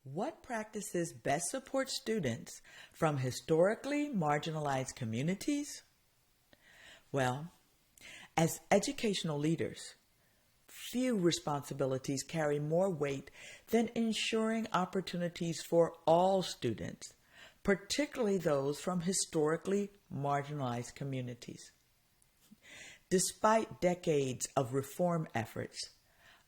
What practices best support students from historically marginalized communities? Well, as educational leaders, few responsibilities carry more weight than ensuring opportunities for all students, particularly those from historically marginalized communities. Despite decades of reform efforts,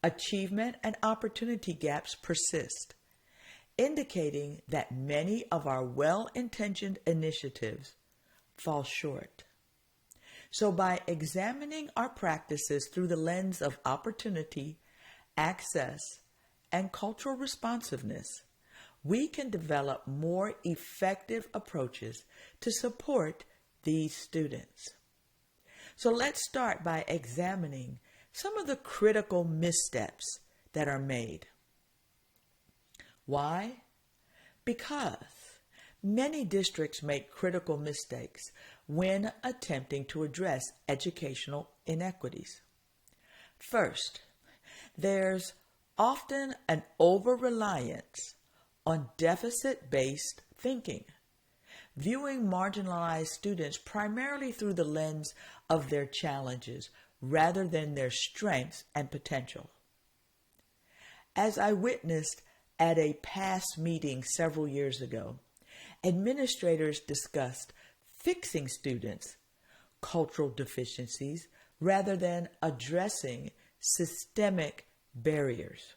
achievement and opportunity gaps persist, indicating that many of our well-intentioned initiatives fall short. So by examining our practices through the lens of opportunity, access, and cultural responsiveness, we can develop more effective approaches to support these students. So let's start by examining some of the critical missteps that are made. Why? Because many districts make critical mistakes when attempting to address educational inequities. First, there's often an over-reliance on deficit-based thinking, viewing marginalized students primarily through the lens of their challenges rather than their strengths and potential. As I witnessed at a past meeting several years ago, administrators discussed fixing students' cultural deficiencies rather than addressing systemic barriers.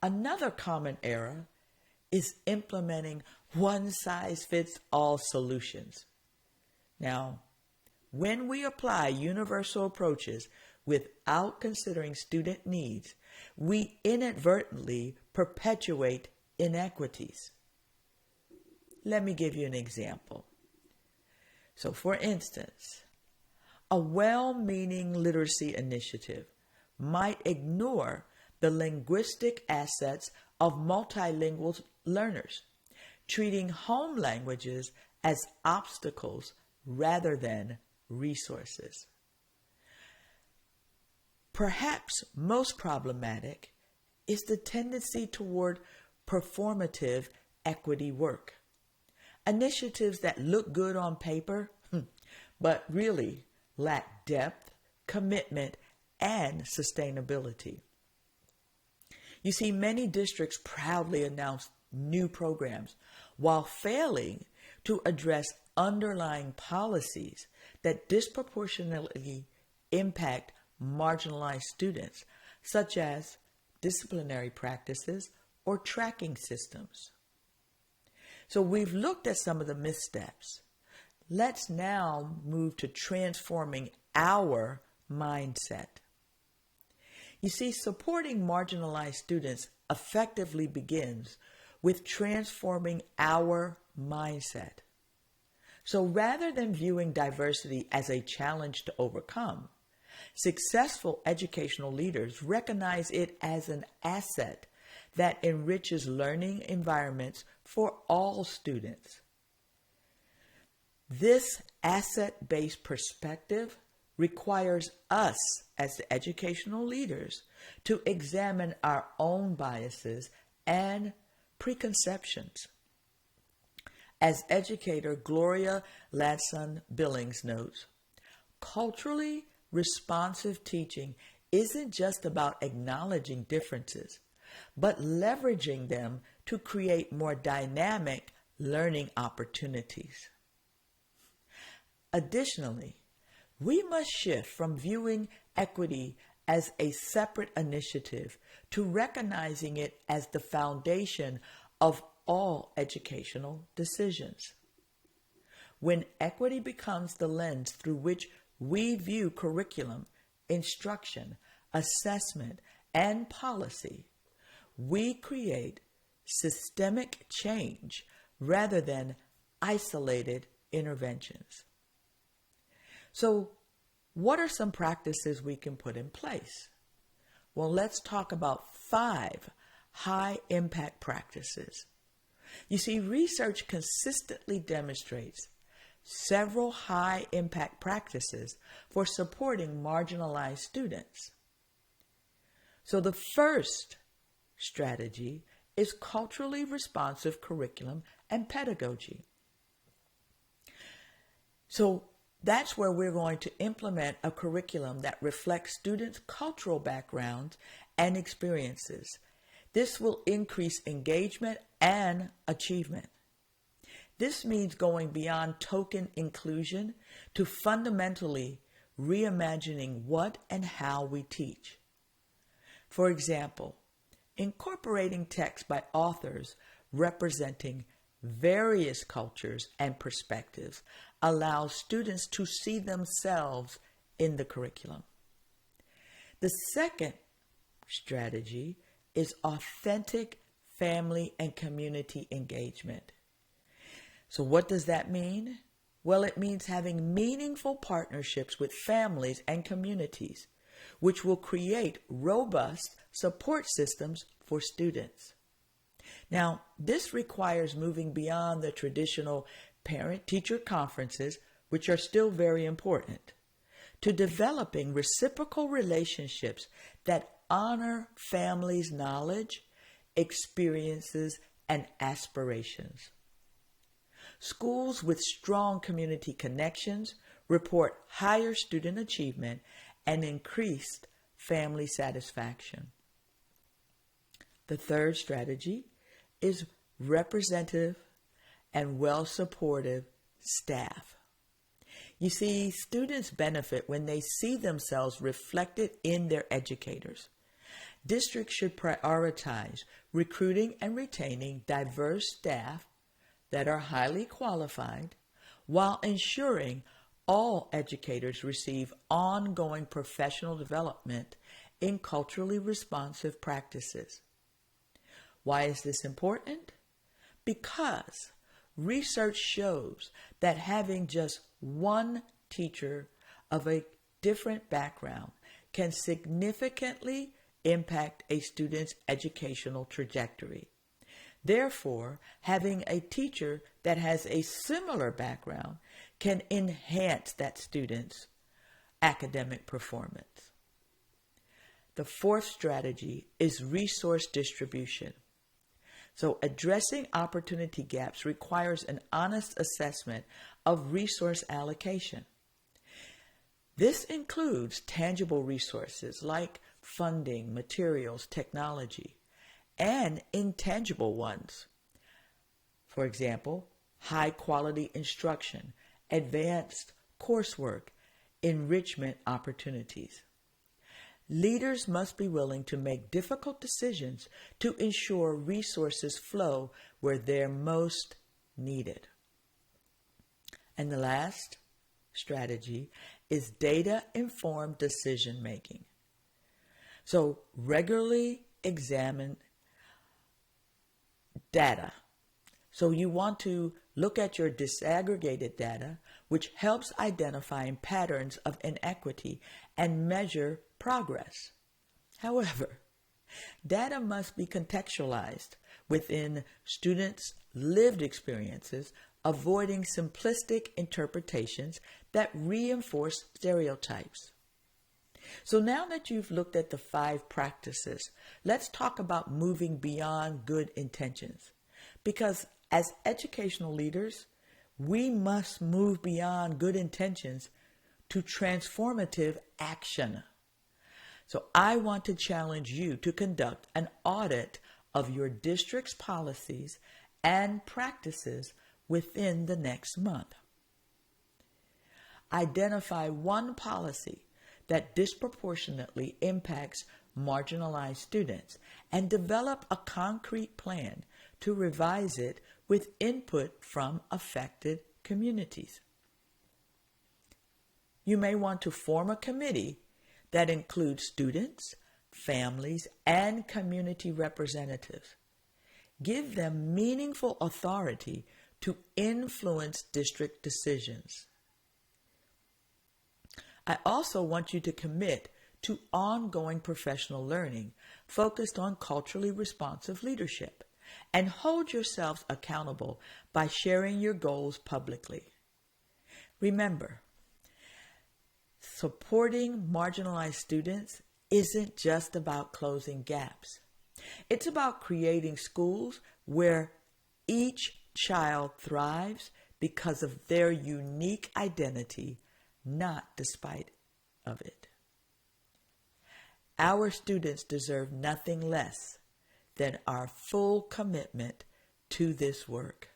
Another common error is implementing one-size-fits-all solutions. Now, when we apply universal approaches without considering student needs, we inadvertently perpetuate inequities. Let me give you an example. So, for instance, a well-meaning literacy initiative might ignore the linguistic assets of multilingual learners, treating home languages as obstacles rather than resources. Perhaps most problematic is the tendency toward performative equity work. Initiatives that look good on paper, but really lack depth, commitment, and sustainability. You see, many districts proudly announce new programs while failing to address underlying policies that disproportionately impact marginalized students, such as disciplinary practices or tracking systems. So we've looked at some of the missteps. Let's now move to transforming our mindset. You see, supporting marginalized students effectively begins with transforming our mindset. So rather than viewing diversity as a challenge to overcome, successful educational leaders recognize it as an asset that enriches learning environments for all students. This asset-based perspective requires us as the educational leaders to examine our own biases and preconceptions. As educator Gloria Ladson-Billings notes, culturally responsive teaching isn't just about acknowledging differences, but leveraging them to create more dynamic learning opportunities. Additionally, we must shift from viewing equity as a separate initiative to recognizing it as the foundation of all educational decisions. When equity becomes the lens through which we view curriculum, instruction, assessment, and policy, we create systemic change rather than isolated interventions. So, what are some practices we can put in place? Well, let's talk about 5 high-impact practices. You see, research consistently demonstrates several high-impact practices for supporting marginalized students. So the first strategy is culturally responsive curriculum and pedagogy. So that's where we're going to implement a curriculum that reflects students' cultural backgrounds and experiences. This will increase engagement and achievement. This means going beyond token inclusion to fundamentally reimagining what and how we teach. For example, incorporating text by authors representing various cultures and perspectives allows students to see themselves in the curriculum. The second strategy is authentic family and community engagement. So what does that mean? Well, it means having meaningful partnerships with families and communities, which will create robust support systems for students. Now, this requires moving beyond the traditional parent-teacher conferences, which are still very important, to developing reciprocal relationships that honor families' knowledge, experiences, and aspirations. Schools with strong community connections report higher student achievement and increased family satisfaction. The third strategy is representative and well-supportive staff. You see, students benefit when they see themselves reflected in their educators. Districts should prioritize recruiting and retaining diverse staff that are highly qualified while ensuring all educators receive ongoing professional development in culturally responsive practices. Why is this important? Because research shows that having just one teacher of a different background can significantly impact a student's educational trajectory. Therefore, having a teacher that has a similar background can enhance that student's academic performance. The fourth strategy is resource distribution. So addressing opportunity gaps requires an honest assessment of resource allocation. This includes tangible resources like funding, materials, technology, and intangible ones. For example, high-quality instruction, advanced coursework, enrichment opportunities. Leaders must be willing to make difficult decisions to ensure resources flow where they're most needed. And the last strategy is data-informed decision-making. So regularly examine data. So you want to look at your disaggregated data, which helps identify patterns of inequity and measure progress. However, data must be contextualized within students' lived experiences, avoiding simplistic interpretations that reinforce stereotypes. So now that you've looked at the 5 practices, let's talk about moving beyond good intentions. Because as educational leaders, we must move beyond good intentions to transformative action. So I want to challenge you to conduct an audit of your district's policies and practices within the next month. Identify one policy that disproportionately impacts marginalized students and develop a concrete plan to revise it with input from affected communities. You may want to form a committee that includes students, families, and community representatives. Give them meaningful authority to influence district decisions. I also want you to commit to ongoing professional learning focused on culturally responsive leadership, and hold yourselves accountable by sharing your goals publicly. Remember, supporting marginalized students isn't just about closing gaps. It's about creating schools where each child thrives because of their unique identity, not despite of it. Our students deserve nothing less than our full commitment to this work.